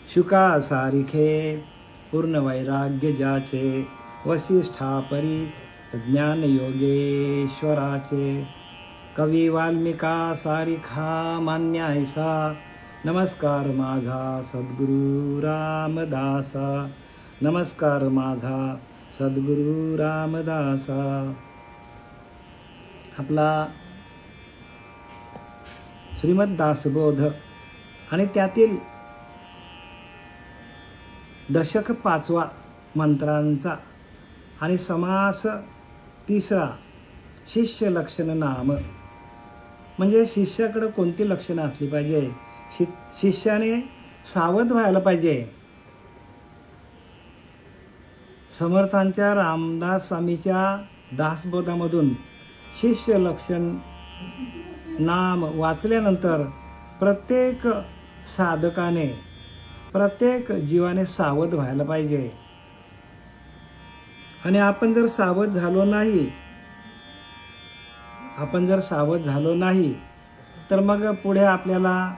शुका सारिखे पूर्ण वैराग्य ज्याचे, वसिष्ठापरी ज्ञान योगेश्वराचे. कवी वाल्मिका सारिखा मान्य ऐसा, नमस्कार माझा सद्गुरु रामदासा. नमस्कार माझा सद्गुरु रामदासा. आपला श्रीमद दासबोध आणि त्यातील दशक 5वा मंत्रांचा आणि समास 3रा शिष्य लक्षण नाम. म्हणजे शिष्याकडे कोणती लक्षणं असली पाहिजे, शिष्याने सावध व्हायला पाहिजे. समर्थांच्या रामदास स्वामीच्या दासबोधामधून शिष्य लक्षण नाम वाचल्यानंतर प्रत्येक साधकाने, प्रत्येक जीवाने सावध व्हायला पाहिजे. आणि आपण जर सावध झालो नाही तर मग पुढे आपल्याला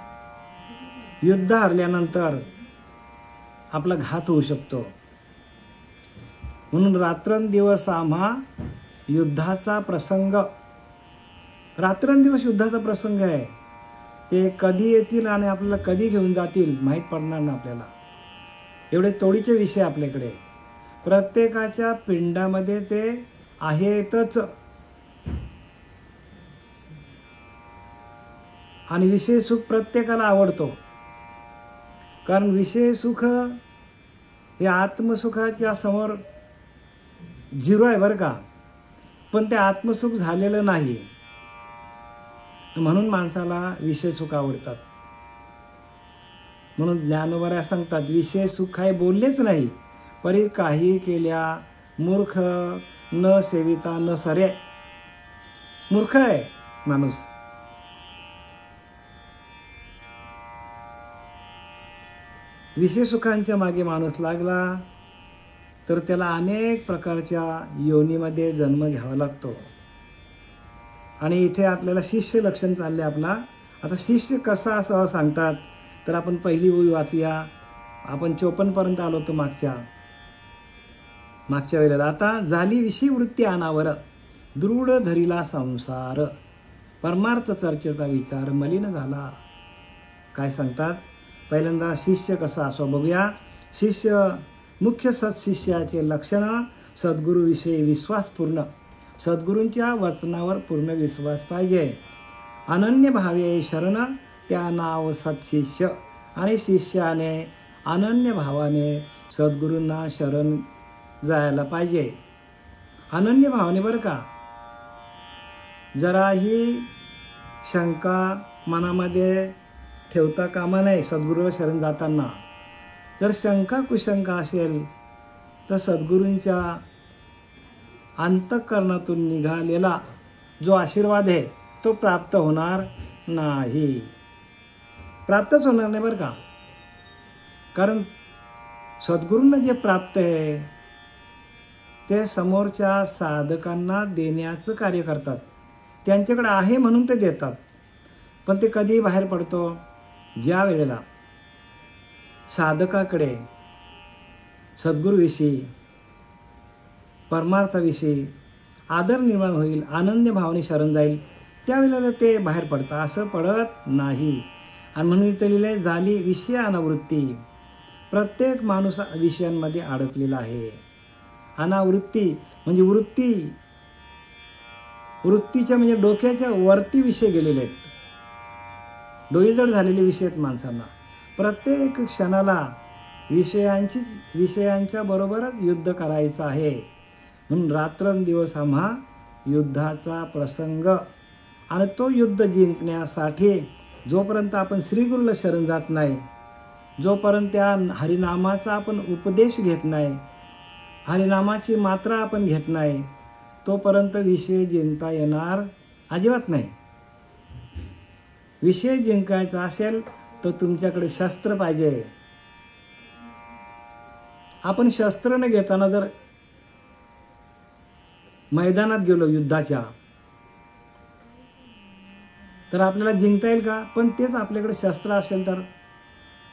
युद्ध हरल्यानंतर आपला घात होऊ शकतो. म्हणून रात्रंदिवस आम्हा युद्धाचा प्रसंग, रात्रंदिवस युद्धाचा प्रसंग आहे. ते कधी येतील आणि आपल्याला कधी घेऊन जातील माहीत पडणार ना आपल्याला. एवढे तोडीचे विषय आपल्याकडे. प्रत्येकाच्या पिंडामध्ये ते आहेतच. आणि विषय सुख प्रत्येकाला आवडतो. कारण विषय सुख हे आत्मसुखाच्या समोर 0 आहे बरं का. पण ते आत्मसुख झालेलं नाही. म्हणून माणसाला विषय सुख आवडतात. म्हणून ज्ञानोबा सांगतात, विषय सुख आहे बोललेच नाही, परी काही केल्या मूर्ख न सेविता न सरे. मूर्ख आहे माणूस. विषय सुखांच्या मागे माणूस लागला तर त्याला अनेक प्रकारच्या योनीमध्ये जन्म घ्यावा लागतो. आणि इथे आपल्याला शिष्य लक्षण चालले आपला. आता शिष्य कसा असावा सांगतात, तर आपण पहिली ओळी वाचूया. आपण 54 पर्यंत आलो होतो मागच्या वेळेला. आता झाली विषय वृत्ती अनावर, दृढ धरिला संसार, परमार्थ चर्चेचा विचार मलिन झाला. काय सांगतात, पहिल्यांदा शिष्य कसा असावा बघूया. शिष्य मुख्य सत्शिष्याचे लक्षण, सद्गुरूविषयी विश्वास पूर्ण, सद्गुरूंच्या वचनावर पूर्ण विश्वास पाहिजे. अनन्य भावे शरण, त्या नाव सत्शिष्य. आणि शिष्याने अनन्य भावाने सद्गुरूंना शरण जायला पाहिजे. अनन्य भावाने बरं का. जराही शंका मनामध्ये ठेवता कामा नये सद्गुरूला शरण जाताना. जर शंका कुशंका असेल तर सद्गुरूंच्या अंतःकरणातून निघालेला जो आशीर्वाद आहे तो प्राप्त होणार नाही. प्राप्तच होणार नाही बरं का. कारण सद्गुरूंना जे प्राप्त आहे ते समोरच्या साधकांना देण्याचं कार्य करतात. त्यांच्याकडे आहे म्हणून ते देतात. पण ते कधीही बाहेर पडतो, ज्या वेळेला साधकाकडे सद्गुरूविषयी, परमार्थाविषयी आदर निर्माण होईल, आनंद भावने शरण जाईल, त्यावेळेला ते बाहेर पडतं. असं पडत नाही. आणि म्हणून इथे लिहिलंय, झाली विषय अनावृत्ती. प्रत्येक माणूस विषयांमध्ये अडकलेला आहे. अनावृत्ती म्हणजे वृत्तीच्या म्हणजे डोक्याच्या वरती विषय गेलेले आहेत. डोईजड झालेले विषय आहेत माणसांना. प्रत्येक क्षणाला विषयांच्या बरोबरच युद्ध करायचं आहे. म्हणून रात्रंदिवस आम्हा युद्धाचा प्रसंग. आणि तो युद्ध जिंकण्यासाठी जोपर्यंत आपण श्रीगुरूला शरण जात नाही, जोपर्यंत त्या हरिनामाचा आपण उपदेश घेत नाही, हरिनामाची मात्रा आपण घेत नाही, तोपर्यंत विषय जिंकता येणार अजिबात नाही. विषय जिंकायचा असेल तर तुमच्याकडे शस्त्र पाहिजे. आपण शस्त्र न घेताना जर मैदानात गेलो युद्धाच्या तर आपल्याला जिंकता येईल का? पण तेच आपल्याकडे शस्त्र असेल तर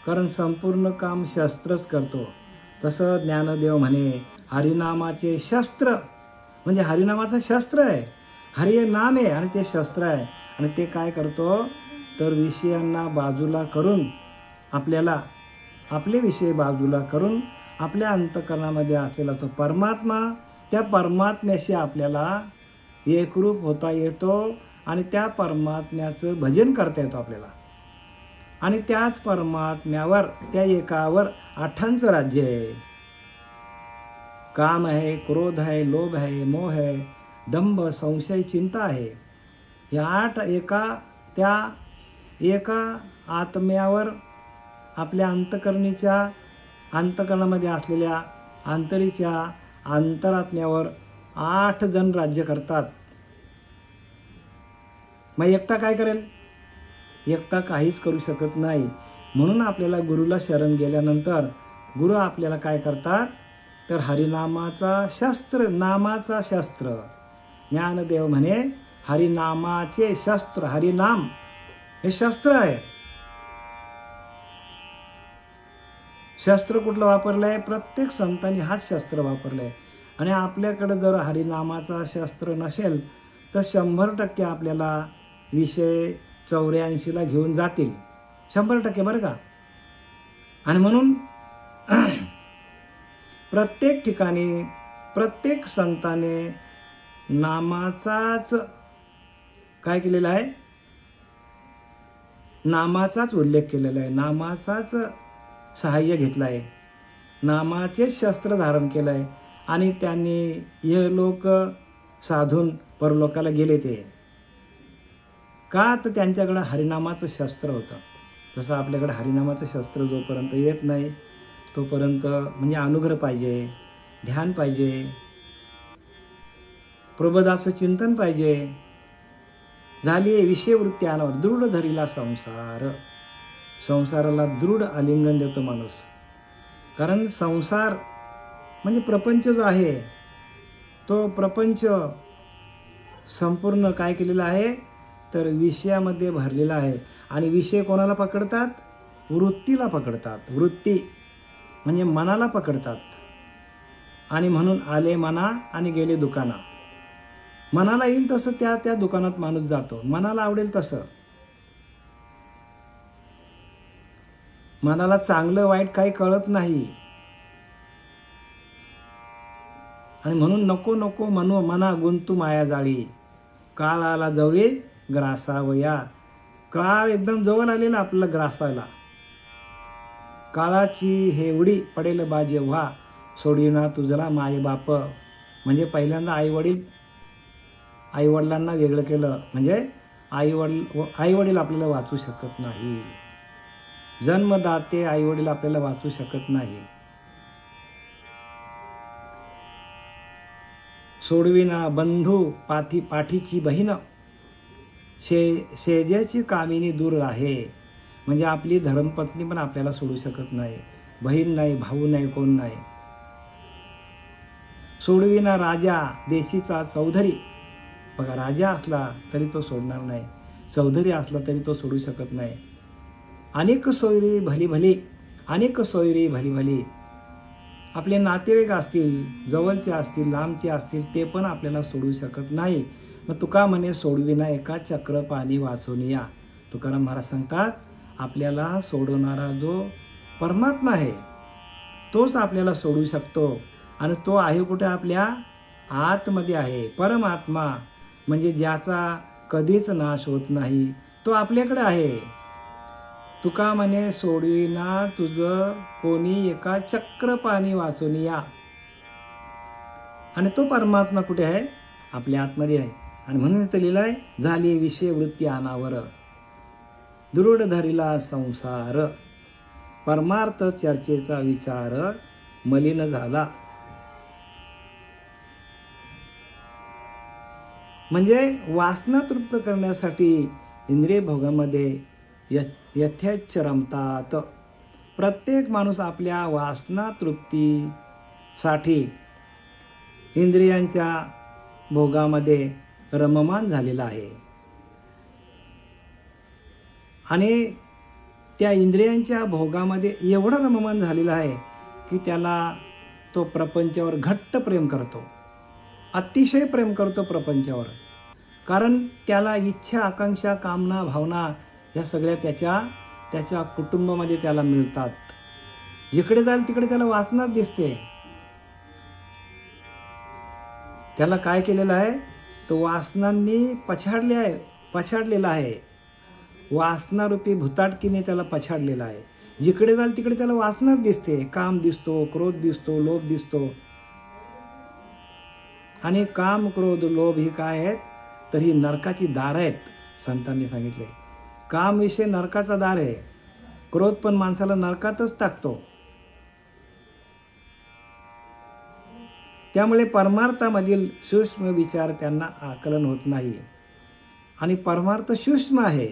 कारण संपूर्ण काम शस्त्रच करतो. तसं ज्ञानदेव म्हणे हरिनामाचे शस्त्र, म्हणजे हरिनामाचं शस्त्र आहे. हरी हे नाम आहे आणि ते शस्त्र आहे. आणि ते काय करतो तर विषयांना बाजूला करून आपल्याला आपले विषय बाजूला करून आपल्या अंतःकरणामध्ये असलेला तो परमात्मा, त्या परमात्म्याशी आपल्याला एकरूप होता येतो आणि त्या परमात्म्याचं भजन करता येतो आपल्याला. आणि त्याच परमात्म्यावर, त्या एकावर आठांचं राज्य आहे. काम आहे, क्रोध आहे, लोभ आहे, मोह आहे, दंभ, संशय, चिंता आहे. या 8 त्या एका आत्म्यावर, आपल्या अंतःकरणामध्ये असलेल्या अंतरीच्या अंतरात्म्यावर 8 जण राज्य करतात. मग एकटा काय करेल? एकटा काहीच करू शकत नाही. म्हणून आपल्याला गुरुला शरण गेल्यानंतर गुरु आपल्याला काय करतात तर हरिनामाचा शस्त्र, नामाचा शस्त्र. ज्ञानदेव म्हणे हरिनामाचे शस्त्र, हरिनाम हे शस्त्र आहे. शस्त्र कुठलं वापरलंय? प्रत्येक संतांनी हाच शस्त्र वापरलंय. आणि आपल्याकडे जर हरिनामाचा शस्त्र नसेल तर 100% आपल्याला विषय 84ला घेऊन जातील. 100% बरं का. आणि म्हणून प्रत्येक ठिकाणी प्रत्येक संताने नामाचाच काय केलेला आहे? नामाचाच उल्लेख केलेला आहे. नामाचाच सहाय्य घेतलं आहे. नामाचेच शस्त्र धारण केलं आहे. आणि त्यांनी हे लोक साधून परलोकाला गेले. ते का तर त्यांच्याकडे हरिनामाचं शस्त्र होतं. तसं आपल्याकडे हरिनामाचं शस्त्र जोपर्यंत येत नाही तोपर्यंत म्हणजे अनुग्रह पाहिजे, ध्यान पाहिजे, प्रबोधाचं चिंतन पाहिजे. झाली विषयवृत्ती आणावर दृढ धरीला संसार. संसाराला दृढ आलिंगन देतो माणूस. कारण संसार म्हणजे प्रपंच जो आहे तो प्रपंच संपूर्ण काय केलेला आहे तर विषयामध्ये भरलेला आहे. आणि विषय कोणाला पकडतात? वृत्तीला पकडतात. वृत्ती म्हणजे मनाला पकडतात. आणि म्हणून आले मना आणि गेले दुकाना. मनाला येईल तसं त्या दुकानात माणूस जातो. मनाला आवडेल तसं. मनाला चांगलं वाईट काही कळत नाही. आणि म्हणून नको नको म्हणू मना गुंतू माया जाळी. काळ आला जवळी ग्रासावया. काळ एकदम जवळ आलेला आपल्याला ग्रासायला. काळाची हेवडी पडेल बा जेव्हा सोडीना तुझला माय बाप. म्हणजे पहिल्यांदा आईवडिलांना वेगळं केलं. म्हणजे आईवडील आपल्याला वाचू शकत नाही. जन्मदाते आईवडील आपल्याला वाचू शकत नाही. सोडविना बंधू पाठीची बहीण. शेजाची कामिनी दूर आहे. म्हणजे आपली धर्मपत्नी पण आपल्याला सोडू शकत नाही. बहीण नाही, भाऊ नाही, कोण नाही. सोडविना राजा देशीचा चौधरी. बघा, राजा असला तरी तो सोडणार नाही, चौधरी असला तरी तो सोडू शकत नाही. अनेक सोयरी भली भली, अनेक सोयरी भली भली. आपले नातेवाईक असतील, जवळचे असतील, लांबचे असतील, ते पण आपल्याला सोडू शकत नाही. मग तुका म्हणे सोडविना एका चक्र पाणी वाचवून. तुकाराम महाराज सांगतात आपल्याला सोडवणारा जो परमात्मा आहे तोच आपल्याला सोडू शकतो. आणि तो आहे कुठे? आपल्या आतमध्ये आहे. परमात्मा म्हणजे ज्याचा कधीच नाश होत नाही तो आपल्याकडे आहे. तुका म्हणे सोडविना तुझं कोणी एका चक्र पाणी वाचून या. आणि तो परमात्मा कुठे आहे? आपल्या आतमध्ये आहे. आणि म्हणून इथं लिहिलंय झाली विषय वृत्ती अनावर दृढ धरिला संसार. परमार्थ चर्चेचा विचार मलिन झाला. म्हणजे वासना तृप्त करण्यासाठी इंद्रिय भोगामध्ये यथेच्छ रमतात. प्रत्येक माणूस आपल्या वासना तृप्तीसाठी इंद्रियांच्या भोगामध्ये रममान झालेला आहे. आणि त्या इंद्रियांच्या भोगामध्ये एवढा रममान झालेला आहे की त्याला तो प्रपंचावर घट्ट प्रेम करतो, अतिशय प्रेम करतो प्रपंचावर. कारण त्याला इच्छा, आकांक्षा, कामना, भावना या सगळ्या त्याच्या कुटुंबामध्ये त्याला मिळतात. जिकडे जाईल तिकडे त्याला वासनाच दिसते. त्याला काय केलेलं आहे, तो वासनांनी पछाडलेला आहे. वासनारूपी भुताटकीने त्याला पछाडलेला आहे. जिकडे जाईल तिकडे त्याला वासनाच दिसते. काम दिसतो, क्रोध दिसतो, लोभ दिसतो. आणि काम, क्रोध, लोभ ही काय आहेत, तर ही नरकाची दार आहेत. संतांनी सांगितले काम विषय नरकाचा दार आहे. क्रोध पण माणसाला नरकातच टाकतो. त्यामुळे परमार्थामधील सूक्ष्म विचार त्यांना आकलन होत नाही. आणि परमार्थ सूक्ष्म आहे.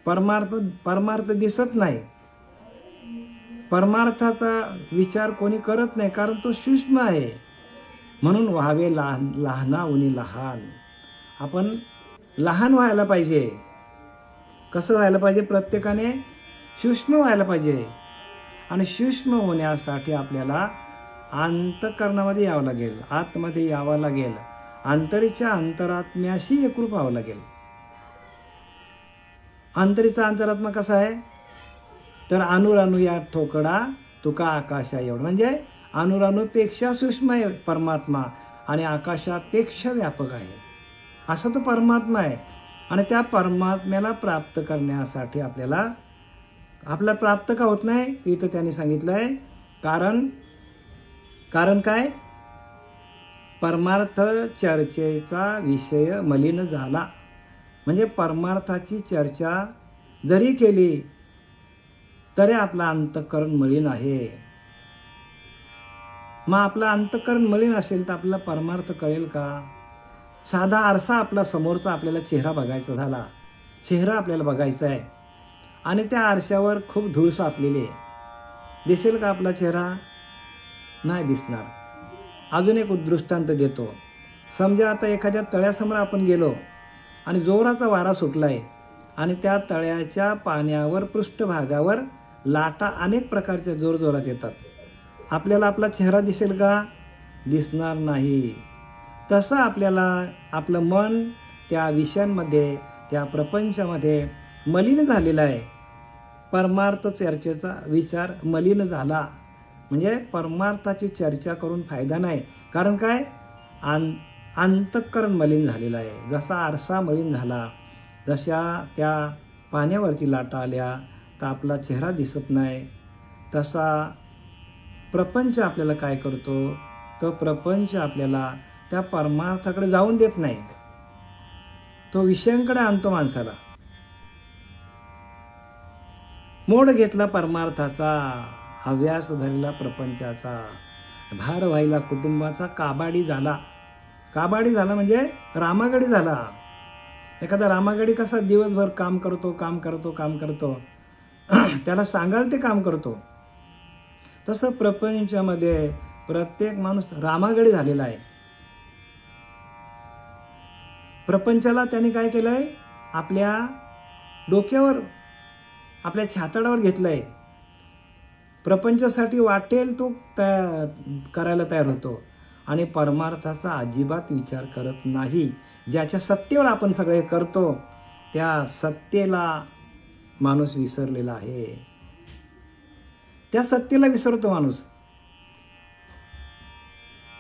परमार्थ दिसत नाही. परमार्थाचा विचार कोणी करत नाही, कारण तो सूक्ष्म आहे. म्हणून व्हावे लहानाहुनी लहान. आपण लहान व्हायला पाहिजे. कसं व्हायला पाहिजे, प्रत्येकाने सूक्ष्म व्हायला पाहिजे. आणि सूक्ष्म होण्यासाठी आपल्याला अंतःकरणामध्ये यावं लागेल, आतमध्ये यावं लागेल, अंतरीच्या अंतरात्म्याशी एकरूप व्हावं लागेल. अंतरीचा अंतरात्मा कसा आहे, तर अनुरानु या ठोकडा तुका आकाशा एवढं. म्हणजे अनुरानुपेक्षा सूक्ष्म आहे परमात्मा आणि आकाशापेक्षा व्यापक आहे. असा तो परमात्मा आहे. आणि त्या परमात्म्याला प्राप्त करण्यासाठी आपल्याला प्राप्त का होत नाही, इथं त्यांनी सांगितलं आहे. कारण काय, परमार्थ चर्चेचा विषय मलिन झाला. म्हणजे परमार्थाची चर्चा जरी केली तरी आपला अंतःकरण मलिन आहे. मग आपलं अंतःकरण मलिन असेल तर आपल्याला परमार्थ कळेल का? साधा आरसा आपला समोरचा आपल्याला चेहरा बघायचा झाला, चेहरा आपल्याला बघायचा आहे आणि त्या आरशावर खूप धूळ साचलेली आहे, दिसेल का आपला चेहरा? नाही दिसणार. अजून एक दृष्टांत देतो. समजा आता एखाद्या तळ्यासमोर आपण गेलो आणि जोराचा वारा सुटलाय आणि त्या तळ्याच्या पाण्यावर पृष्ठभागावर लाटा अनेक प्रकारच्या जोरजोरात येतात. आपल्याला आपला चेहरा दिसेल का? दिसणार नाही. तसं आपल्याला आपलं मन त्या विषयांमध्ये, त्या प्रपंचामध्ये मलिन झालेलं आहे. परमार्थ चर्चेचा विचार मलिन झाला म्हणजे परमार्थाची चर्चा करून फायदा नाही. कारण काय, अंतःकरण मलिन झालेलं आहे. जसा आरसा मलिन झाला, जशा त्या पाण्यावरची लाटा आल्या तर आपला चेहरा दिसत नाही, तसा प्रपंच आपल्याला काय करतो, तर प्रपंच आपल्याला त्या परमार्थाकडे जाऊन देत नाही, तो विषयांकडे आणतो माणसाला. मोड घेतला परमार्थाचा, हव्यास धरला प्रपंचाचा, भार व्हायला कुटुंबाचा, काबाडी झाला म्हणजे रामागडी झाला. एखादा रामागडी कसा दिवसभर काम करतो त्याला सांगाल ते काम करतो, तसं प्रपंचामध्ये प्रत्येक माणूस रामागडी झालेला आहे. प्रपंचाला त्याने काय केलंय, आपल्या डोक्यावर, आपल्या छातडावर घेतलंय. प्रपंचासाठी वाटेल तो करायला तयार होतो आणि परमार्थाचा अजिबात विचार करत नाही. ज्याच्या सत्तेवर आपण सगळे करतो त्या सत्तेला माणूस विसरलेला आहे. त्या सत्तेला विसरतो माणूस.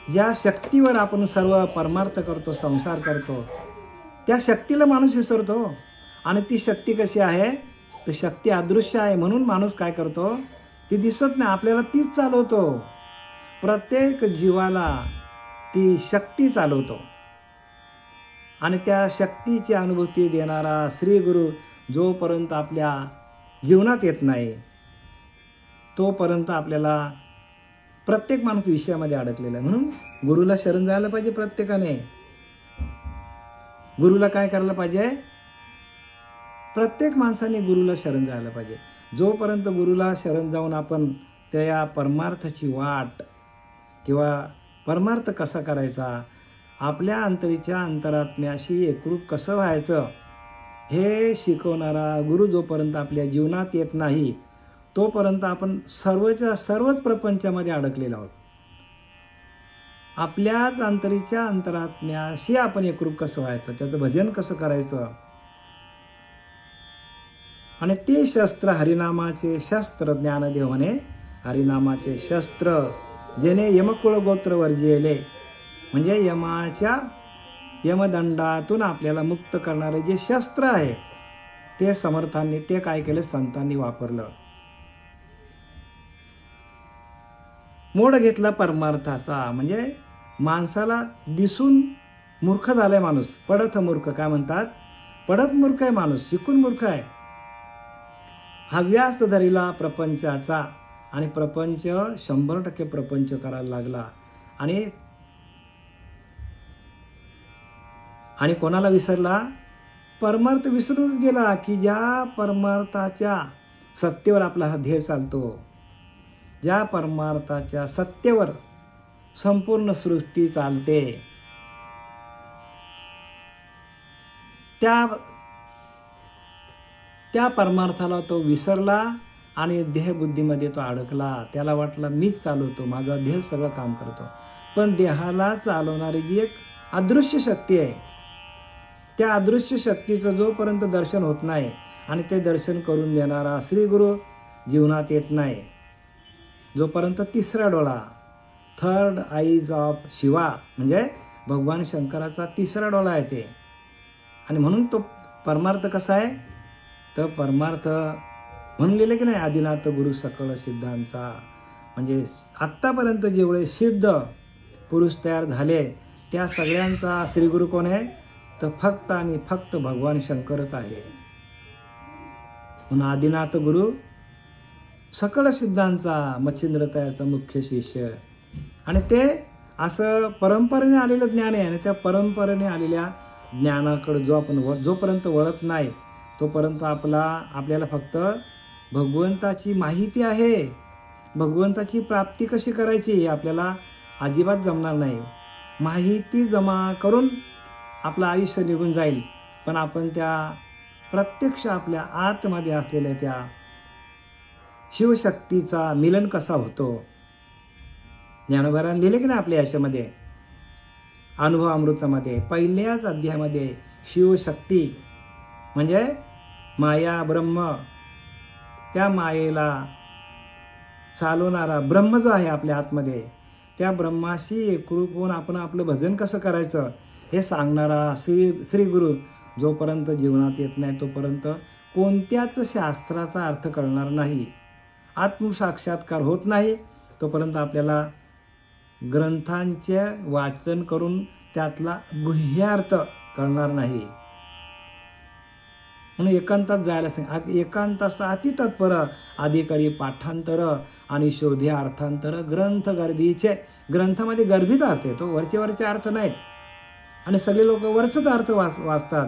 ज्या शक्तीवर आपण सर्व परमार्थ करतो, संसार करतो, त्या शक्तीला माणूस विसरतो. आणि ती शक्ती कशी आहे, तर शक्ती अदृश्य आहे. म्हणून माणूस काय करतो, ती दिसत नाही, आपल्याला तीच चालवतो. प्रत्येक जीवाला ती शक्ती चालवतो. आणि त्या शक्तीची अनुभूती देणारा श्री गुरु जोपर्यंत आपल्या जीवनात येत नाही तोपर्यंत आपल्याला प्रत्येक माणूस विषयामध्ये अडकलेला आहे. म्हणून गुरुला शरण जायला पाहिजे. प्रत्येकाने गुरुला काय करायला पाहिजे, प्रत्येक माणसाने गुरुला शरण जायला पाहिजे. जोपर्यंत गुरुला शरण जाऊन आपण त्या परमार्थाची वाट किंवा परमार्थ कसा करायचा, आपल्या अंतरीच्या अंतरात्म्याशी एकरूप कसं व्हायचं हे शिकवणारा गुरु जोपर्यंत आपल्या जीवनात येत नाही तोपर्यंत आपण सर्वच प्रपंचामध्ये अडकलेलो आहोत. आपल्याच अंतरीच्या अंतरात्म्याशी आपण एकरूप कसं व्हायचं, त्याचं भजन कसं करायचं. आणि ते शस्त्र हरिनामाचे शस्त्र, ज्ञानदेव म्हणे हरिनामाचे शस्त्र जेणे यमकुळ गोत्र वर्जिले, म्हणजे यमदंडातून आपल्याला मुक्त करणारे जे शस्त्र आहे ते समर्थांनी, ते काय केलं, संतांनी वापरलं. मोड घेतला परमार्थाचा, म्हणजे माणसाला दिसून मूर्ख झालाय माणूस, पडत मूर्ख. काय म्हणतात, पडत मूर्ख आहे माणूस, शिकून मूर्ख आहे. हव्यास धरीला प्रपंचाचा, आणि प्रपंच 100% प्रपंच करायला लागला. आणि कोणाला विसरला, परमार्थ विसरून गेला, की ज्या परमार्थाच्या सत्तेवर आपला हा ध्येय चालतो, ज्या परमार्थाच्या सत्तेवर संपूर्ण सृष्टी चालते, त्या परमार्थाला तो विसरला आणि देहबुद्धीमध्ये तो अडकला. त्याला वाटलं मीच चालवतो, माझा देह सगळं काम करतो. पण देहाला चालवणारी जी एक अदृश्य शक्ती आहे, त्या अदृश्य शक्तीचं जोपर्यंत दर्शन होत नाही आणि ते दर्शन करून देणारा श्री गुरु जीवनात येत नाही, जोपर्यंत तिसरा डोळा, थर्ड आईज ऑफ शिवा, म्हणजे भगवान शंकराचा तिसरा डोळा आहे ते. आणि म्हणून तो परमार्थ कसा आहे, तर परमार्थ म्हणून लिहिलं की नाही, आदिनाथ गुरु सकळ सिद्धांचा, म्हणजे आत्तापर्यंत जेवढे सिद्ध पुरुष तयार झाले त्या सगळ्यांचा श्रीगुरु कोण आहे, तर फक्त आणि फक्त भगवान शंकरच आहे. म्हणून आदिनाथ गुरु सकळ सिद्धांचा मच्छिंद्र तयाचा मुख्य शिष्य. आणि ते असं परंपरेने आलेलं ज्ञान आहे. आणि त्या परंपरेने आलेल्या ज्ञानाकडे जोपर्यंत वळत नाही तोपर्यंत आपल्याला फक्त भगवंताची माहिती आहे, भगवंताची प्राप्ती कशी करायची हे आपल्याला अजिबात जमणार नाही. माहिती जमा करून आपलं आयुष्य निघून जाईल, पण आपण त्या प्रत्यक्ष आपल्या आतमध्ये असलेल्या त्या शिवशक्तीचा मिलन कसा होतो, ज्ञानोबारांनी लिहिले की नाही आपल्या याच्यामध्ये अनुभव अमृतामध्ये पहिल्याच अध्यायामध्ये, शिवशक्ती म्हणजे माया ब्रह्म, त्या मायेला चालवणारा ब्रह्म जो आहे आपल्या आतमध्ये, त्या ब्रह्माशी एकरूप होऊन आपण आपलं भजन कसं करायचं हे सांगणारा श्री गुरु जोपर्यंत जीवनात येत नाही तोपर्यंत कोणत्याच शास्त्राचा अर्थ कळणार नाही. आत्मसाक्षात्कार होत नाही तोपर्यंत आपल्याला ग्रंथांचे वाचन करून त्यातला गुह्यार्थ कळणार नाही. म्हणून एकांतात जायला सांग, एकांताचा अतितत्पर अधिकारी पाठांतर आणि शोधी अर्थांतर ग्रंथ गर्भीचे. ग्रंथामध्ये गर्भित अर्थ येतो, वरचे अर्थ नाहीत. आणि सगळे लोक वरचेच अर्थ वाचतात.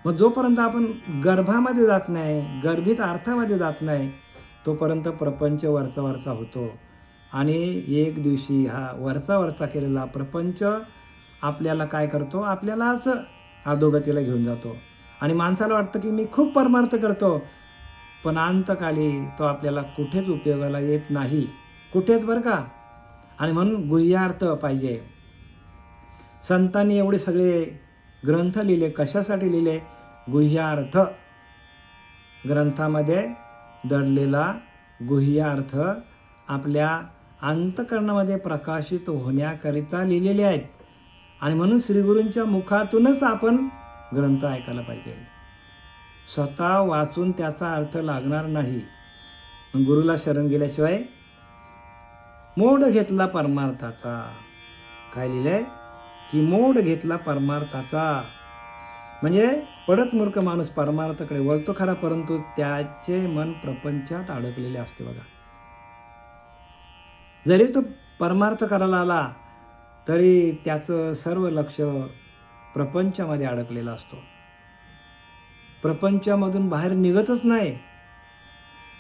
मग जोपर्यंत आपण गर्भामध्ये जात नाही, गर्भित अर्थामध्ये जात नाही तोपर्यंत प्रपंच वरचा होतो. आणि एक दिवशी हा वरचा केलेला प्रपंच आपल्याला काय करतो, आपल्यालाच अधोगतीला घेऊन जातो. आणि माणसाला वाटतं की मी खूप परमार्थ करतो, पण अंतकाली तो आपल्याला कुठेच उपयोगाला येत नाही, कुठेच, बरं का. आणि म्हणून गुह्यार्थ पाहिजे. संतांनी एवढे सगळे ग्रंथ लिहिले, कशासाठी लिहिले, गुह्यार्थ. ग्रंथामध्ये दडलेला गुह्यार्थ आपल्या अंतःकरणामध्ये प्रकाशित होण्याकरिता लिहिलेले आहेत. आणि म्हणून श्रीगुरूंच्या मुखातूनच आपण ग्रंथ ऐकायला पाहिजे. स्वतः वाचून त्याचा अर्थ लागणार नाही. गुरुला शरण गेल्याशिवाय मोड घेतला परमार्थाचा. काय लिहिलंय की मोड घेतला परमार्थाचा, म्हणजे पडत मूर्ख माणूस परमार्थाकडे वळतो खरा, परंतु त्याचे मन प्रपंचात अडकलेले असते. बघा, जरी तो परमार्थ करायला आला तरी त्याचं सर्व लक्ष प्रपंचामध्ये अडकलेला असतो. प्रपंचामधून बाहेर निघतच नाही.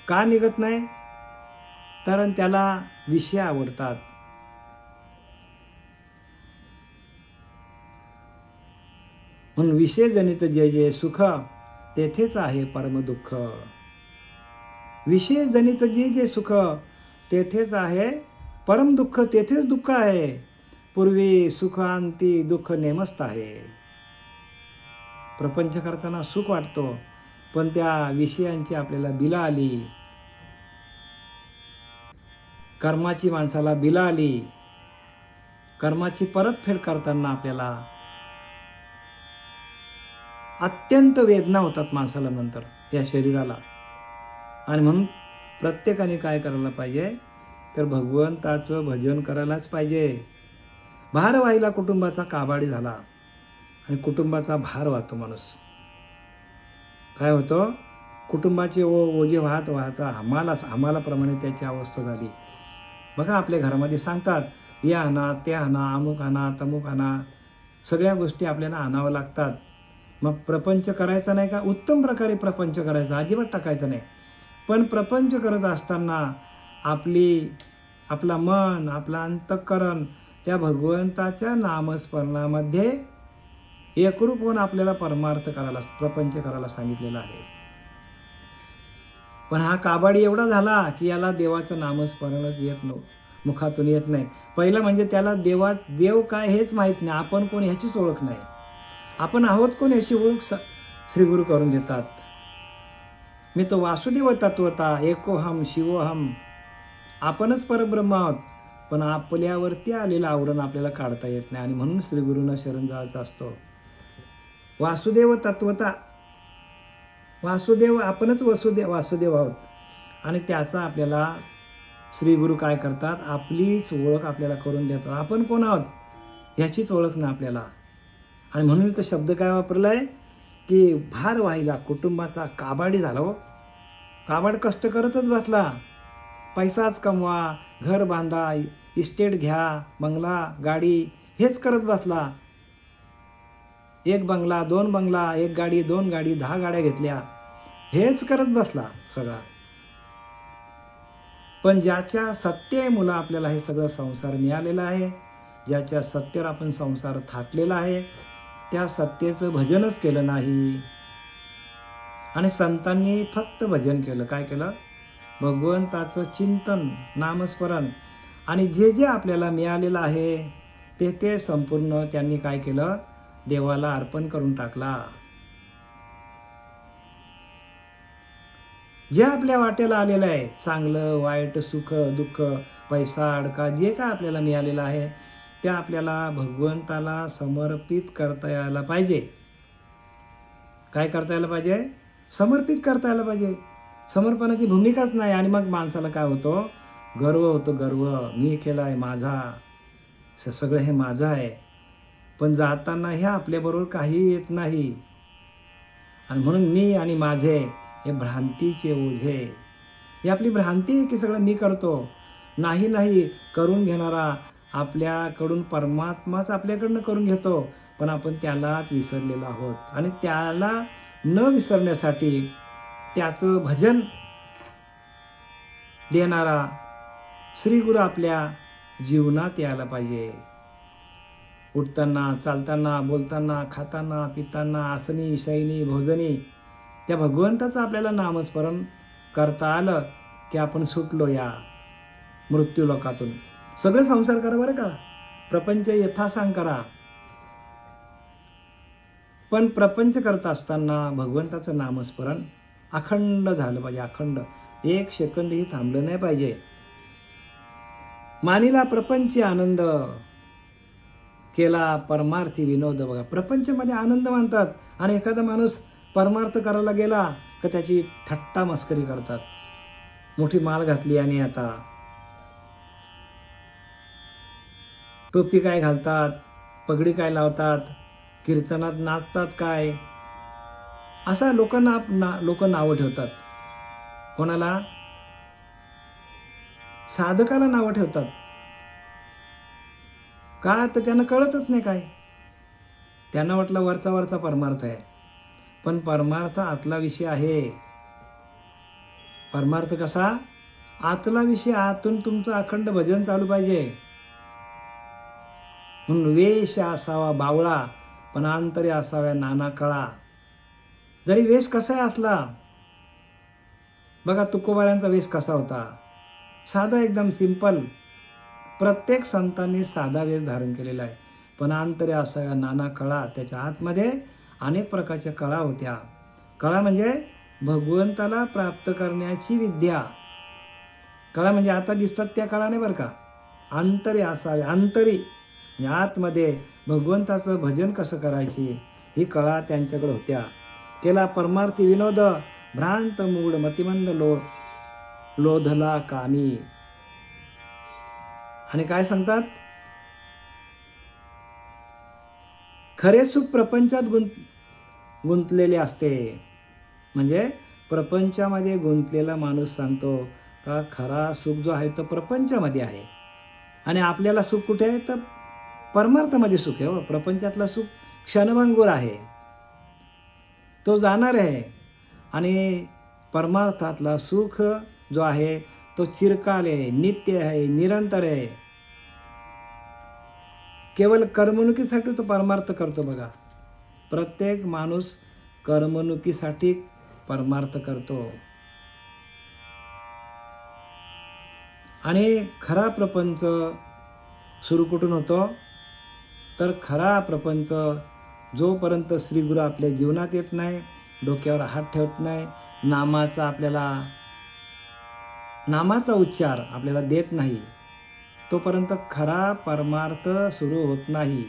का निघत नाही, कारण त्याला विषय आवडतात. म्हणून विषयजनित जे जे सुख तेथेच आहे परम दुःख. विषयजनित जे जे सुख तेथेच आहे परम दुःख, तेथेच दुःख आहे. पूर्वी सुखांती दुःख नेमस्त आहे. प्रपंच करताना सुख वाटतो, पण त्या विषयांची आपल्याला बिलं आली, कर्माची माणसाला बिलं आली. कर्माची परतफेड करताना आपल्याला अत्यंत वेदना होतात माणसाला नंतर या शरीराला. आणि म्हणून प्रत्येकाने काय करायला पाहिजे तर भगवंताचं भजन करायलाच पाहिजे. भार व्हायला कुटुंबाचा काबाडी झाला आणि कुटुंबाचा भार वाहतो माणूस. काय होतं, कुटुंबाचे ओझे वाहत वाहता हमालाप्रमाणे त्याची अवस्था झाली. बघा आपल्या घरामध्ये सांगतात हे आणा ते आणा, अमुक आणा तमुक आणा, सगळ्या गोष्टी आपल्याला आणावं लागतात. मग प्रपंच करायचा नाही का? उत्तम प्रकारे प्रपंच करायचा, अजिबात टाकायचं नाही. पण प्रपंच करत असताना आपला मन, आपला अंतःकरण त्या भगवंताच्या नामस्मरणामध्ये एकरूप होऊन आपल्याला परमार्थ करायला, प्रपंच करायला सांगितलेलं आहे. पण हा काबाडी एवढा झाला की याला देवाचं नामस्मरणच येत नव्हतं, मुखातून येत नाही. पहिलं म्हणजे त्याला देव काय हेच माहीत नाही, आपण कोण ह्याचीच ओळख नाही, आपण आहोत कोण ह्याची ओळख श्रीगुरु करून देतात. मी तो वासुदेव तत्वता एकोहम शिवोहम, आपणच परब्रह्म आहोत, पण आपल्यावरती आलेलं आवरण आपल्याला काढता येत नाही. आणि म्हणून श्रीगुरूंना शरण जायचा असतो. वासुदेव तत्वता, वासुदेव आपणच वासुदेव आहोत. आणि त्याचा आपल्याला श्रीगुरु काय करतात, आपलीच ओळख आपल्याला करून देतात. आपण कोण आहोत ह्याचीच ओळख ना आपल्याला. आणि म्हणून तो शब्द काय वापरलाय की भार व्हायला कुटुंबाचा काबाडी झाला. हो, काबाड कष्ट करतच बसला, पैसाच कमवा, घर बांधा, इस्टेट घ्या, बंगला गाडी हेच करत बसला. एक बंगला, दोन बंगला, एक गाडी, दोन गाडी, 10 गाड्या घेतल्या, हेच करत बसला सगळा. पण ज्याच्या सत्तेमुळे आपल्याला हे सगळं संसार मिळालेला आहे, ज्याच्या सत्तेवर आपण संसार थाटलेला आहे, त्या सत्तेचं भजनच केलं नाही. आणि संतांनी फक्त भजन केलं. काय केलं? भगवंताचं चिंतन, नामस्मरण. आणि जे जे आपल्याला मिळालेलं आहे ते संपूर्ण त्यांनी काय केलं, देवाला अर्पण करून टाकला. जे आपल्या वाटेला आलेलं आहे, चांगलं वाईट, सुख दुःख, पैसा अडका, जे काय आपल्याला मिळालेलं आहे ते आपल्याला भगवंताला समर्पित करता यायला पाहिजे. काय करता यायला पाहिजे? समर्पित करता यायला पाहिजे. समर्पणाची भूमिकाच नाही. आणि मग माणसाला काय होतो, गर्व होतो. गर्व, मी केला आहे, माझा, सगळं हे माझं आहे. पण जाताना हे आपल्याबरोबर काही येत नाही. आणि म्हणून मी आणि माझे हे भ्रांतीचे ओझे, ही आपली भ्रांती आहे की सगळं मी करतो. नाही करून घेणारा आपल्याकडून परमात्माच आपल्याकडनं करून घेतो, पण आपण त्यालाच विसरलेलो आहोत. आणि त्याला न विसरण्यासाठी त्याचं भजन देणारा श्रीगुरु आपल्या जीवनात यायला पाहिजे. उठताना, चालताना, बोलताना, खाताना, पिताना, आसनी, शयनी, भोजनी त्या भगवंताचं आपल्याला नामस्मरण करता आलं की आपण सुटलो या मृत्यू लोकातून. सगळे संसार करा बरं का, प्रपंच यथासांग करा, पण प्रपंच करत असताना भगवंताचं नामस्मरण अखंड झालं पाहिजे. अखंड, 1 सेकंदही थांबलं नाही पाहिजे. मानिला प्रपंच आनंद, केला परमार्थी विनोद. बघा, प्रपंचमध्ये आनंद मानतात आणि एखादा माणूस परमार्थ करायला गेला का त्याची थट्टा मस्करी करतात. मोठी माळ घातली आणि आता टोपी काय घालतात, पगडी काय लावतात, कीर्तनात नाचतात काय, असा लोक नावं ठेवतात. कोणाला? साधकाला नावं ठेवतात. का? तर त्यांना कळतच नाही काय. त्यांना वाटलं वरचा परमार्थ आहे, पण परमार्थ आतला विषय आहे. परमार्थ कसा? आतला विषय. आतून तुमचं अखंड भजन चालू पाहिजे. म्हणून वेश असावा बावळा, पण अंतरे असाव्या नाना कळा. जरी वेश कसाही असला, बघा तुकोबाऱ्यांचा वेश कसा होता, साधा एकदम सिंपल. प्रत्येक संतांनी साधा वेश धारण केलेला आहे, पण अंतरे असाव्या नाना कळा. त्याच्या आतमध्ये अनेक प्रकारच्या कळा होत्या. कळा म्हणजे भगवंताला प्राप्त करण्याची विद्या. कळा म्हणजे आता दिसतात त्या कळा नाही बरं का, अंतरे असावे. अंतरी म्हणजे आतमध्ये भगवंताचं भजन कसं करायचे ही कळा त्यांच्याकडे होत्या. केला परमार्थी विनोद, भ्रांत मूड मतिमंद लोधला कामी. आणि काय सांगतात, खरे सुख प्रपंचात गुंतलेले असते. म्हणजे प्रपंचामध्ये गुंतलेला माणूस सांगतो का खरा सुख जो आहे तो प्रपंचामध्ये आहे, आणि आपल्याला सुख कुठे आहे तर परमार्थामध्ये सुख आहे. प्रपंचातला सुख क्षणभंगूर आहे, तो जाणार आहे. आणि परमार्थातला सुख जो आहे तो चिरकाल आहे, नित्य आहे, निरंतर आहे. केवळ करमणुकीसाठी तो परमार्थ करतो. बघा, प्रत्येक माणूस करमणुकीसाठी परमार्थ करतो. आणि खरा प्रपंच सुरू कुठून होतो तर खरा प्रपंच जोपर्यंत श्रीगुरु आपल्या जीवनात येत नाही, डोक्यावर हात ठेवत नाही, नामाचा उच्चार आपल्याला देत नाही, तोपर्यंत खरा परमार्थ सुरू होत नाही.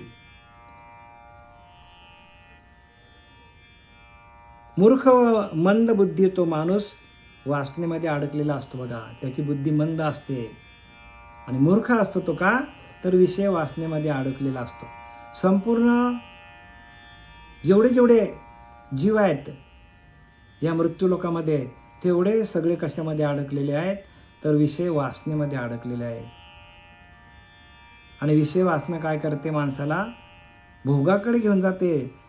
मूर्ख व मंद बुद्धी तो माणूस वासनेमध्ये अडकलेला असतो. बघा, त्याची बुद्धी मंद असते. आणि मूर्ख असतो तो का तर विषय वासनेमध्ये अडकलेला असतो. संपूर्ण जेवढे जीव आहेत या मृत्यू लोकामध्ये, तेवढे सगळे कशामध्ये अडकलेले आहेत तर विषय वासनेमध्ये अडकलेले आहे. आणि विषय वासना काय करते, माणसाला भोगाकडे घेऊन जाते.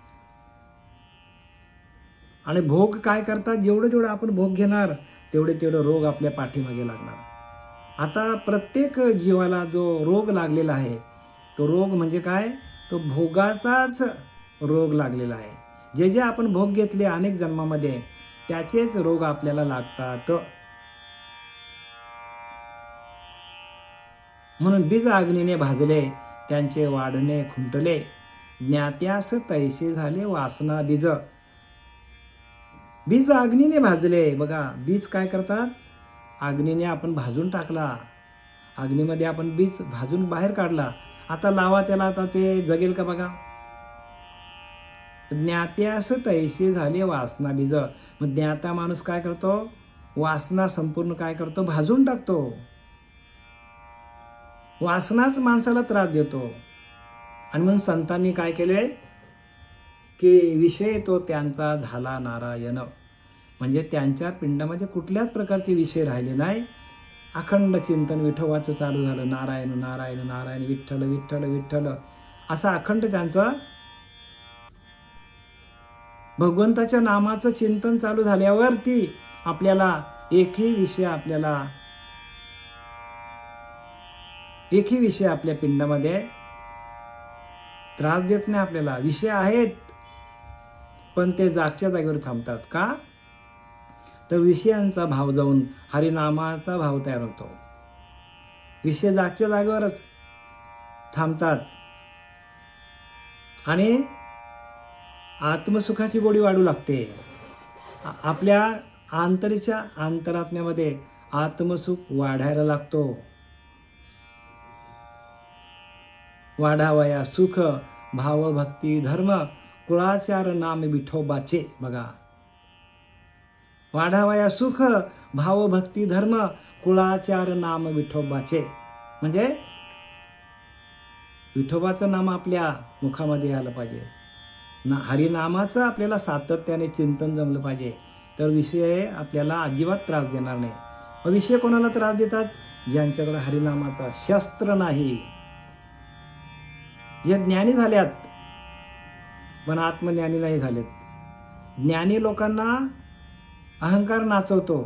आणि भोग काय करतात, जेवढं आपण भोग घेणार तेवढे रोग आपल्या पाठीमागे लागणार. आता प्रत्येक जीवाला जो रोग लागलेला आहे तो रोग म्हणजे काय, तो भोगाचाच रोग लागलेला आहे. जे आपण भोग घेतले अनेक जन्मामध्ये त्याचेच रोग आपल्याला लागतात. म्हणून बीज अग्नीने भाजले त्यांचे वाढणे खुंटले, ज्ञात्यास तैसे झाले वासना बीज. बीज अग्नीने भाजले. बघा, बीज काय करतात, अग्नीने आपण भाजून टाकला, अग्नीमध्ये आपण बीज भाजून बाहेर काढला. आता लावा त्याला, आता ते जगेल का बघा. ज्ञात्यास तैसे झाले वासना बीज. मग ज्ञाता माणूस काय करतो, वासना संपूर्ण काय करतो, भाजून टाकतो. वासनाच माणसाला त्रास देतो. आणि म्हणून संतांनी काय केले की विषय तो त्यांचा झाला नारायण. म्हणजे त्यांच्या पिंडामध्ये कुठल्याच प्रकारचे विषय राहिले नाही. अखंड चिंतन विठोबाचं चालू झालं. नारायण नारायण नारायण, विठ्ठल विठ्ठल विठ्ठल, असं अखंड त्यांचं भगवंताच्या नामाचं चिंतन चालू झाल्यावरती आपल्याला एकही विषय आपल्या पिंडामध्ये त्रास देत नाही. आपल्याला विषय आहेत पण ते जागच्या जागेवर थांबतात. का तर विषयांचा भाव जाऊन हरिनामाचा भाव तयार होतो. विषय जागच्या जागेवरच थांबतात आणि आत्मसुखाची गोडी वाढू लागते. आपल्या आंतरीच्या अंतरात्म्यामध्ये आत्मसुख वाढायला लागतो. वाढावया सुख भाव भक्ती धर्म कुळाचार नाम विठोबाचे. बघा, वाढावया सुख भाव भक्ती धर्म कुळाचार नाम विठोबाचे. म्हणजे विठोबाचं नाम आपल्या मुखामध्ये आलं पाहिजे. हरिनामाचं आपल्याला सातत्याने चिंतन जमलं पाहिजे. तर विषय आपल्याला अजिबात त्रास देणार नाही. मग विषय कोणाला त्रास देतात, ज्यांच्याकडे हरिनामाचा शस्त्र नाही, जे ज्ञानी झाल्यात पण आत्मज्ञानी नाही झालेत. ज्ञानी लोकांना अहंकार नाचवतो.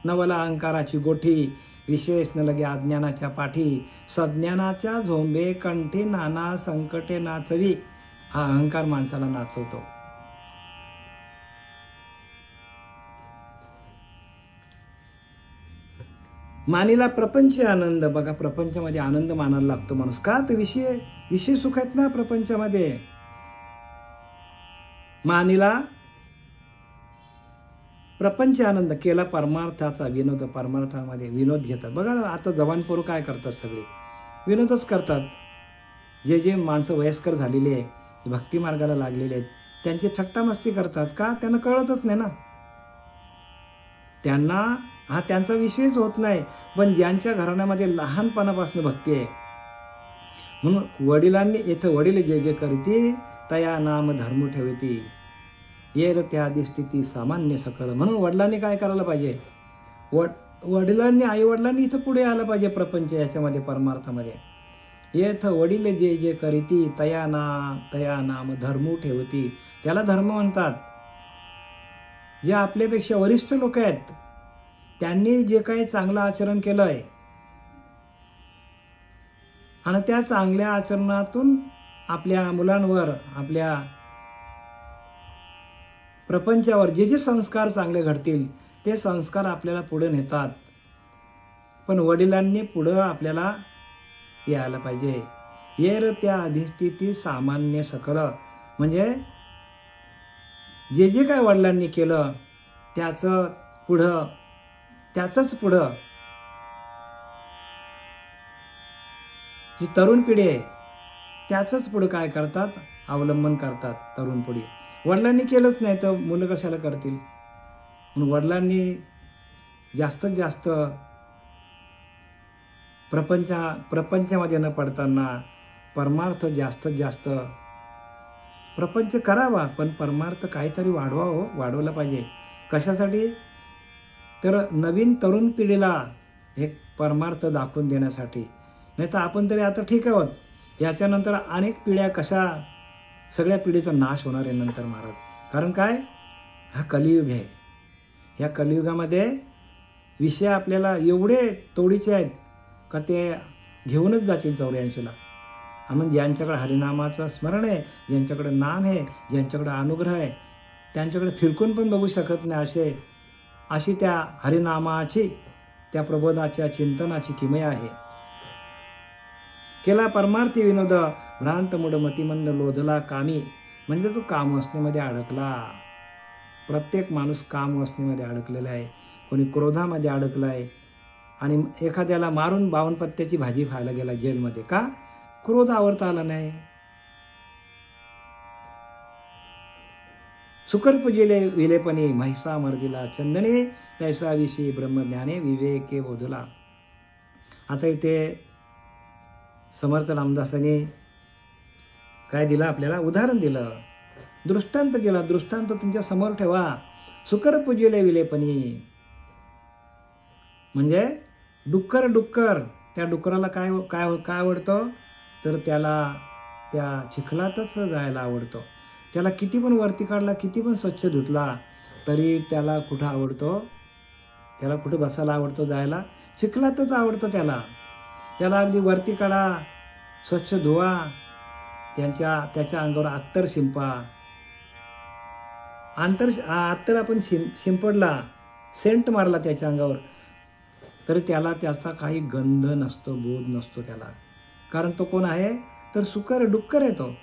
नवला अहंकाराची गोठी, विशेष न लगे अज्ञानाच्या पाठी, सज्ञानाच्या झोंबे कंठी नाना संकटे नाचवी, हा अहंकार माणसाला नाचवतो. मानीला प्रपंच आनंद. बघा, प्रपंचामध्ये आनंद मानायला लागतो माणूस. का तर विषय सुख आहेत ना प्रपंचामध्ये. मानीला प्रपंच आनंद, केला परमार्थाचा विनोद. परमार्थामध्ये विनोद घेतात. बघा ना, आता जवानपोरं काय करतात, सगळे विनोदच करतात. जे माणसं वयस्कर झालेली आहे, भक्ती मार्गाला लागलेले आहेत, त्यांची थट्टा मस्ती करतात. का? त्यांना कळतच नाही ना, त्यांना हा त्यांचा विषयच होत नाही. पण ज्यांच्या घराण्यामध्ये लहानपणापासून भक्ती आहे, म्हणून वडिलांनी इथं वडील जे करती तया नाम धर्म ठेवती येर त्या दिष्टिती सामान्य सकल. म्हणून वडिलांनी काय करायला पाहिजे, वडिलांनी आईवडिलांनी इथं पुढे आलं पाहिजे प्रपंच याच्यामध्ये परमार्थामध्ये. येथ वडील जे करीती तया नाम धर्म ठेवती. त्याला धर्म म्हणतात. जे आपल्यापेक्षा वरिष्ठ लोक आहेत त्यांनी जे काही चांगलं आचरण केलंय आणि त्या चांगल्या आचरणातून आपल्या मुलांवर, आपल्या प्रपंचावर जे संस्कार चांगले घडतील ते संस्कार आपल्याला पुढे नेतात. पण वडिलांनी पुढं आपल्याला यायला पाहिजे. येर त्या अधिष्ठिती सामान्य सकल. म्हणजे जे काय वडिलांनी केलं त्याचंच पुढं जी तरुण पिढी आहे त्याचंच पुढं काय करतात, अवलंबन करतात तरुण पिढी. वडिलांनी केलंच नाही तर मुलं कशाला करतील. म्हणून वडिलांनी जास्तीत जास्त प्रपंचामध्ये न पडताना परमार्थ जास्तीत जास्त प्रपंच करावा, पण परमार्थ काहीतरी वाढवला पाहिजे. कशासाठी? तर नवीन तरुण पिढीला एक परमार्थ दाखवून देण्यासाठी. नाही तर आपण तरी आता ठीक आहोत, याच्यानंतर अनेक पिढ्या कशा सगळ्या पिढीचा नाश होणार आहे नंतर महाराज. कारण काय, हा कलियुग आहे. या कलियुगामध्ये विषय आपल्याला एवढे तोडीचे आहेत का ते घेऊनच जातील 84ला. म्हणून ज्यांच्याकडे हरिनामाचं स्मरण आहे, ज्यांच्याकडे नाम आहे, ज्यांच्याकडे अनुग्रह आहे, त्यांच्याकडे फिरकून पण बघू शकत नाही अशी त्या हरिनामाची, त्या प्रबोधाच्या चिंतनाची किमया आहे. केला परमार्थी विनोद भ्रांत मूढ मतिमंद लोधला कामी. म्हणजे तो कामवासनेमध्ये अडकला. प्रत्येक माणूस कामवासनेमध्ये अडकलेला आहे. कोणी क्रोधामध्ये अडकला आहे आणि एखाद्याला मारून 52 पत्त्याची भाजी खायला गेला जेलमध्ये. का? क्रोध आवरता आला नाही. सुकर पूजिले विलेपणी महिसा मर्दिला चंदने तैसा विषयी ब्रह्मज्ञाने विवेके बोधला. आता इथे समर्थ रामदासांनी काय दिलं आपल्याला, उदाहरण दिलं, दृष्टांत केला. दृष्टांत तुमच्या समोर ठेवा. सुकर पूजिले विलेपणी म्हणजे डुक्कर. त्या डुकराला काय आवडतं, तर त्याला त्या चिखलातच जायला आवडतं. त्याला किती पण वरती काढला, किती पण स्वच्छ धुतला, तरी त्याला कुठं आवडतो, त्याला कुठं बसायला आवडतो, जायला चिखलातच आवडतं त्याला. त्याला अगदी वरती काढा, स्वच्छ धुवा, त्याच्या अंगावर अत्तर शिंपा. अत्तर आपण शिंपडला, सेंट मारला त्याच्या अंगावर, तर त्याचा काही गंध नसतो, बोध नसतो त्याला. कारण तो कोण आहे, तर डुक्कर आहे तो.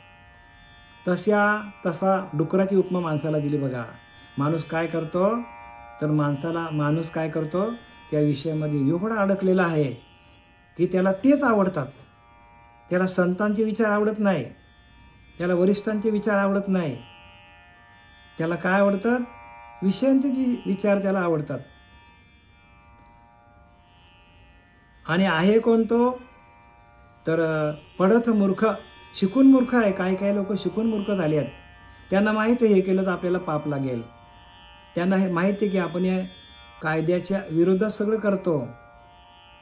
तसा डुकराची उपमा माणसाला दिली. बघा, माणूस काय करतो, तर माणूस काय करतो, त्या विषयामध्ये एवढा अडकलेला आहे की त्याला तेच आवडतात. त्याला संतांचे विचार आवडत नाही, त्याला वरिष्ठांचे विचार आवडत नाही. त्याला काय आवडतात, विषयांचे विचार त्याला आवडतात. आणि आहे कोण तो, तर पडत मूर्ख, शिकून मूर्ख आहे. काही लोक शिकून मूर्ख झाले आहेत. त्यांना माहिती आहे हे केलं तर आपल्याला पाप लागेल. त्यांना हे माहिती आहे की आपण या कायद्याच्या विरोधात सगळं करतो.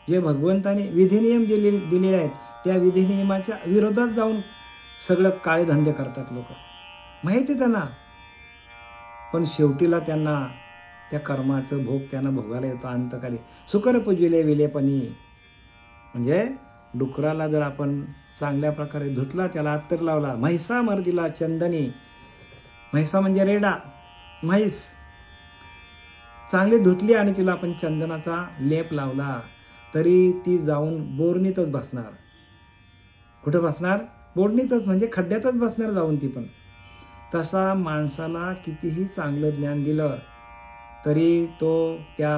जे भगवंताने विधिनियम दिलेले आहेत त्या विधिनियमाच्या विरोधात जाऊन सगळं काळे धंदे करतात लोक. माहिती आहे त्यांना, पण शेवटीला त्यांना त्या कर्माचं भोग त्यांना भोगायला येतो अंतकाली. सुकर पूजिले विलेपणी म्हणजे डुकराला जर आपण चांगल्या प्रकारे धुतला, त्याला अत्तर लावला, म्हैसा मर्दिला चंदनी, म्हैसा म्हणजे रेडा, म्हैस चांगली धुतली आणि तिला आपण चंदनाचा लेप लावला तरी ती जाऊन बोरणीतच बसणार. कुठं बसणार? बोरणीतच, म्हणजे खड्ड्यातच बसणार जाऊन ती पण. तसा माणसाला कितीही चांगलं ज्ञान दिलं तरी तो त्या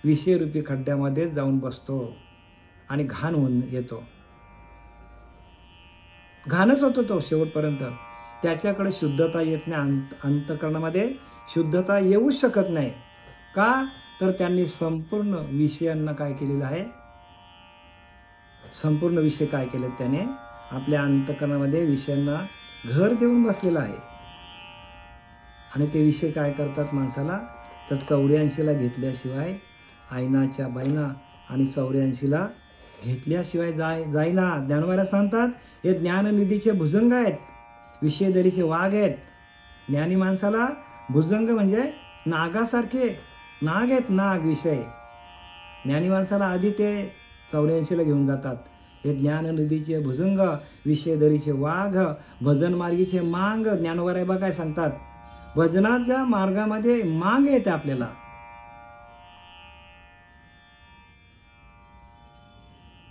विषयरूपी खड्ड्यामध्ये जाऊन बसतो आणि घाण होऊन येतो, घाणच होतो तो शेवटपर्यंत. त्याच्याकडे शुद्धता येत नाही, अंतःकरणामध्ये शुद्धता येऊच शकत नाही. का? तर त्यांनी संपूर्ण विषयांना काय केलेलं आहे? संपूर्ण विषय काय केले? त्याने आपल्या अंतःकरणामध्ये विषयांना घर देऊन बसलेला आहे. आणि ते विषय काय करतात माणसाला? तर 84ला घेतल्याशिवाय आईनाच्या बाईना आणि 84ला घेतल्याशिवाय जाईना. ज्ञानोबाला सांगतात हे ज्ञाननिधीचे भुजंग आहेत, विषयदरीचे वाघ आहेत. ज्ञानी माणसाला भुजंग म्हणजे नागासारखे नाग आहेत, नाग विषय. ज्ञानी माणसाला आधी ते 84ला घेऊन जातात. हे ज्ञाननिधीचे भुजंग, विषयदरीचे वाघ, भजन मार्गीचे मांग. ज्ञानोबा बघा काय सांगतात, भजनाच्या मार्गामध्ये मांग येते आपल्याला.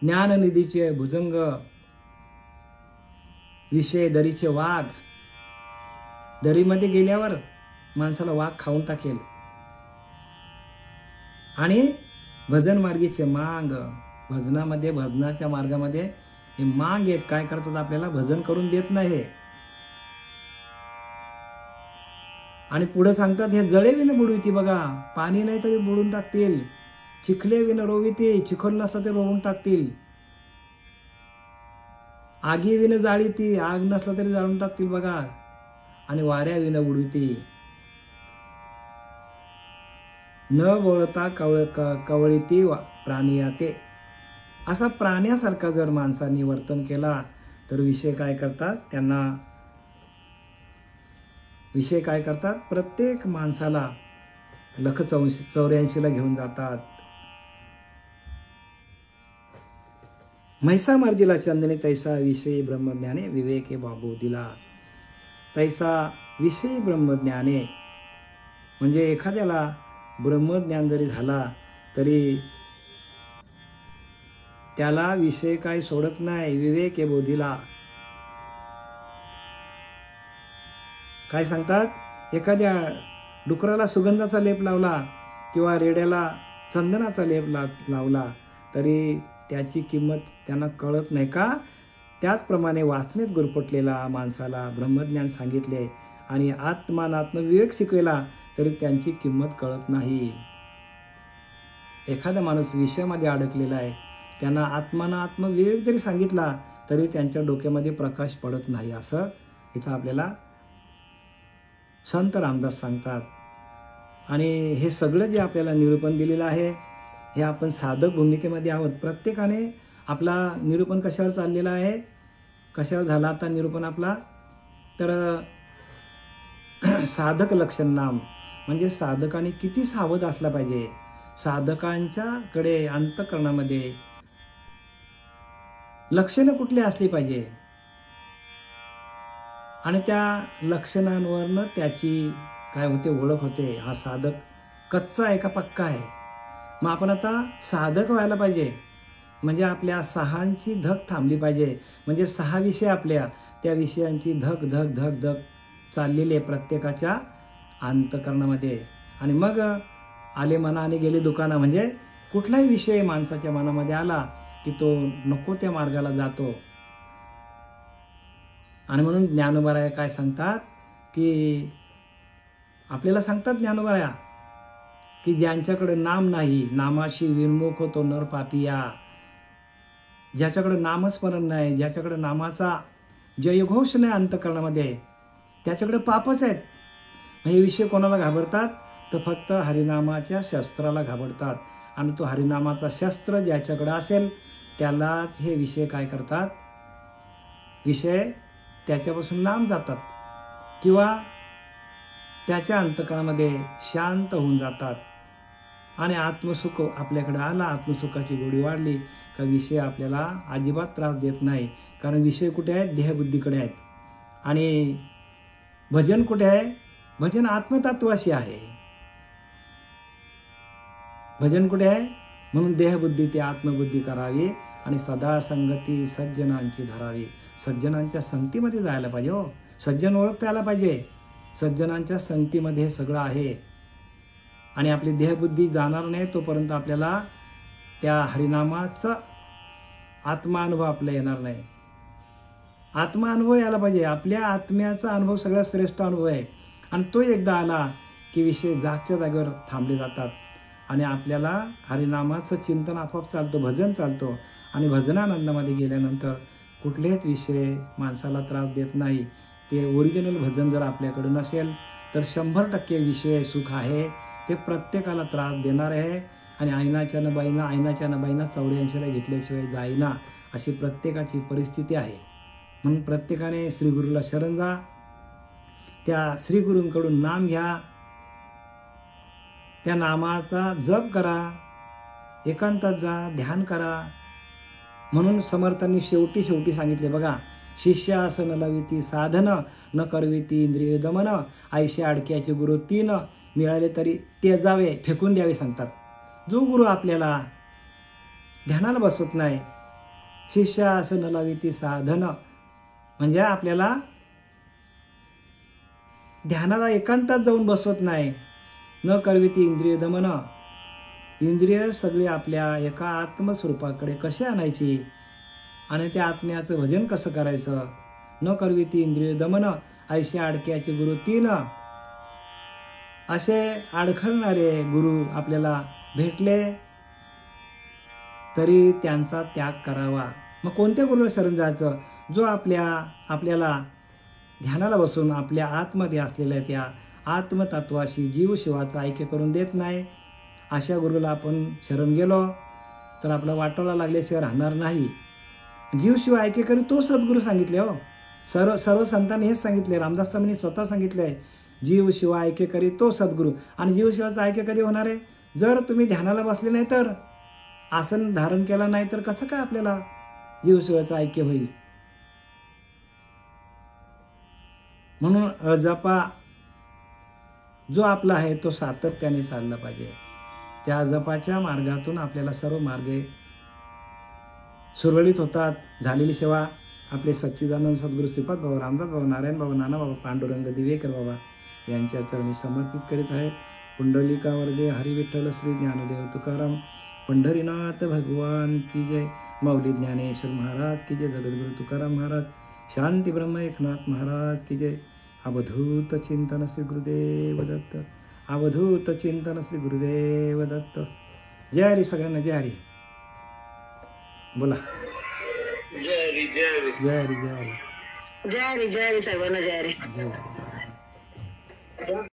ज्ञाननिधीचे भुजंग, विषय दरीचे वाघ. दरीमध्ये गेल्यावर माणसाला वाघ खाऊन टाकेल. आणि भजन मार्गीचे मांग, भजनामध्ये, भजनाच्या मार्गामध्ये हे मांग आहेत. काय करतात? आपल्याला भजन करून देत नाही. आणि पुढे सांगतात हे जळे विन बुडविती. बघा, पाणी नाही तरी बुडून टाकतील. चिखले विन रोविती, चिखल नसला तरी रोवून टाकतील. आगी विन जाळीती, आग नसला तरी जाळून टाकतील. बघा, आणि वाऱ्या विन बुडविती. न बोलता कवळीती प्राणियाते. असा प्राण्यासारखा जर माणसांनी वर्तन केला तर विषय काय करतात? त्यांना विषय काय करतात? प्रत्येक माणसाला 84ला घेऊन जातात. म्हैसा मर्दिला चंदनी तैसा विषयी ब्रह्मज्ञाने विवेके बाबू दिला. तैसा विषयी ब्रह्मज्ञाने म्हणजे एखाद्याला ब्रह्मज्ञान जरी झाला तरी त्याला विषय काही सोडत नाही. विवेके बोधीला. काय सांगतात? एखाद्या डुकराला सुगंधाचा लेप लावला किंवा रेड्याला चंदनाचा लेप लावला तरी त्याची किंमत त्यांना कळत नाही. का? त्याचप्रमाणे वासनेत गुरफटलेला माणसाला ब्रह्मज्ञान सांगितले आणि आत्मविवेक शिकवला तरी त्यांची किंमत कळत नाही. एखादा माणूस विषयामध्ये अडकलेला आहे, त्यांना आत्मविवेक जरी सांगितला तरी त्यांच्या डोक्यामध्ये प्रकाश पडत नाही. असं इथं आपल्याला संत रामदास सांगतात. आणि हे सगळं जे आपल्याला निरूपण दिलेलं आहे हे आपण साधक भूमिकेमध्ये आहोत. प्रत्येकाने आपला निरूपण कशावर चाललेला आहे? कशावर झाला आता निरूपण आपला? तर साधक लक्षण नाम म्हणजे साधकाने किती सावध असला पाहिजे. साधकांच्याकडे अंतःकरणामध्ये लक्षणं कुठली असली पाहिजे आणि त्या लक्षणांवरनं त्याची काय होते? ओळख होते. हा साधक कच्चा आहे का पक्का आहे? मग आपण आता साधक व्हायला पाहिजे. म्हणजे आपल्या सहांची धक थांबली पाहिजे. म्हणजे 6 विषय आपल्या, त्या विषयांची धक धक धक धक चाललेली आहे प्रत्येकाच्या अंतःकरणामध्ये. आणि मग आले मनाने गेले दुकाना. म्हणजे कुठलाही विषय माणसाच्या मनामध्ये आला की तो नको त्या मार्गाला जातो. आणि म्हणून ज्ञानोबा काय सांगतात की आपल्याला सांगतात ज्ञानोबा की ज्यांच्याकडे नाम नाही, नामाशी विन्मुख होतो नर पापिया. ज्याच्याकडे नामस्मरण नाही, ज्याच्याकडे नामाचा जयघोष नाही अंतःकरणामध्ये, त्याच्याकडे पापच आहेत. हे विषय कोणाला घाबरतात? तर फक्त हरिनामाच्या शस्त्राला घाबरतात. आणि तो हरिनामाचा शस्त्र ज्याच्याकडे असेल त्यालाच हे विषय काय करतात? विषय त्याच्यापासून लांब जातात किंवा त्याच्या अंतःकरणामध्ये शांत होऊन जातात. आणि आत्मसुख आपल्याकडे आला, आत्मसुखाची गोडी वाढली का विषय आपल्याला अजिबात त्रास देत नाही. कारण विषय कुठे आहेत? देहबुद्धीकडे आहेत. आणि भजन कुठे आहे? भजन आत्मतत्वाशी आहे. भजन कुठे आहे? म्हणून देहबुद्धी ते आत्मबुद्धी करावी आणि सदा संगती सज्जनांची धरावी. सज्जनांच्या संगतीमध्ये जायला पाहिजे हो. सज्जन ओळखता यायला पाहिजे. सज्जनांच्या संगतीमध्ये सगळं आहे. आणि आपली देहबुद्धी जाणार नाही तोपर्यंत आपल्याला त्या हरिनामाचा आत्मानुभव आपल्याला येणार नाही. आत्मानुभव यायला पाहिजे. आपल्या आत्म्याचा अनुभव सगळ्यात श्रेष्ठ अनुभव आहे. आणि तो एकदा आला की विषय जागच्या जागेवर थांबले जातात आणि आपल्याला हरिनामाचं चिंतन आपोआप चालतो, भजन चालतो. आणि भजनानंदामध्ये गेल्यानंतर कुठलेच विषय माणसाला त्रास देत नाही. ते ओरिजिनल भजन जर आपल्याकडे नसेल तर 100% विषय सुख आहे ते प्रत्येकाला त्रास देणार आहे. आणि आईनाच्या न बाईना 84ला घेतल्याशिवाय जाईना अशी प्रत्येकाची परिस्थिती आहे. म्हणून प्रत्येकाने श्रीगुरूला शरण जा. त्या श्रीगुरूंकडून नाम घ्या. त्या नामाचा जप करा. एकांतात जा, ध्यान करा. म्हणून समर्थांनी शेवटी सांगितले बघा, शिष्य असं न लविती साधन, न करविती इंद्रिय दमन, ऐशे अडक्याचे गुरु 3 मिळाले तरी ते जावे, फेकून द्यावे सांगतात. जो गुरु आपल्याला ध्यानाला बसवत नाही, शिष्य असं न लविती साधन म्हणजे आपल्याला ध्यानाला एकांतात जाऊन बसवत नाही. न करविती इंद्रिय दमन, इंद्रिय सगळी आपल्या एका आत्मस्वरूपाकडे कशी आणायची आणि त्या आत्म्याचं भजन कसं करायचं. न करविती इंद्रिय दमन, ऐशे अडक्याचे गुरु 3 असे अडखळणारे गुरु आपल्याला भेटले तरी त्यांचा त्याग करावा. मग कोणत्या गुरुला शरण जायचं? जो आपल्याला ध्यानाला बसून आपल्या आतमध्ये असलेल्या त्या आत्मतत्वाशी जीवशिवाचा ऐक्य करून देत नाही. अशा गुरुला आपण शरण गेलो तर आपला वाटोला लागल्याशिवाय राहणार नाही. जीवशिवाय ऐक्य करी तो सद्गुरू सांगितले हो. सर्व संतांनी हेच सांगितले. रामदास स्वामींनी स्वतः सांगितले, जीवशिवाय ऐक्य करी तो सद्गुरू. आणि जीवशिवाचा ऐक्य कधी होणार आहे? जर तुम्ही ध्यानाला बसले नाही तर, आसन धारण केला नाही तर कसं काय आपल्याला जीवशिवाचं ऐक्य होईल? म्हणून अजपा जो आपला आहे तो सातत्याने चालला पाहिजे. त्या जपाच्या मार्गातून आपल्याला सर्व मार्गे सुरळीत होतात. झालेली सेवा आपले सच्चिदानंद सद्गुरू श्रीपाद बाबा, रामदास बाबा, नारायण बाबा, नाना बाबा, पांडुरंग दिवेकर बाबा यांच्या चरणी समर्पित करीत आहे. पुंडलिका वरदे हरी विठ्ठल श्री ज्ञानदेव तुकाराम पंढरीनाथ भगवान की जय. माऊली ज्ञानेश्वर महाराज की जय. जगद्गुरु तुकाराम महाराज, शांती ब्रह्म एकनाथ महाराज की जय. अवधूत चिंतन श्री गुरुदेव दत्त. अवधूत चिंतन श्री गुरुदेव दत्त. जय हरी. सगळ्यांना जय हरी बोला. जय हरी, जय हरी, जय हरी, जय हरी, जय हरी, जय हरी, सर्वांना जय हरी. जय हरी.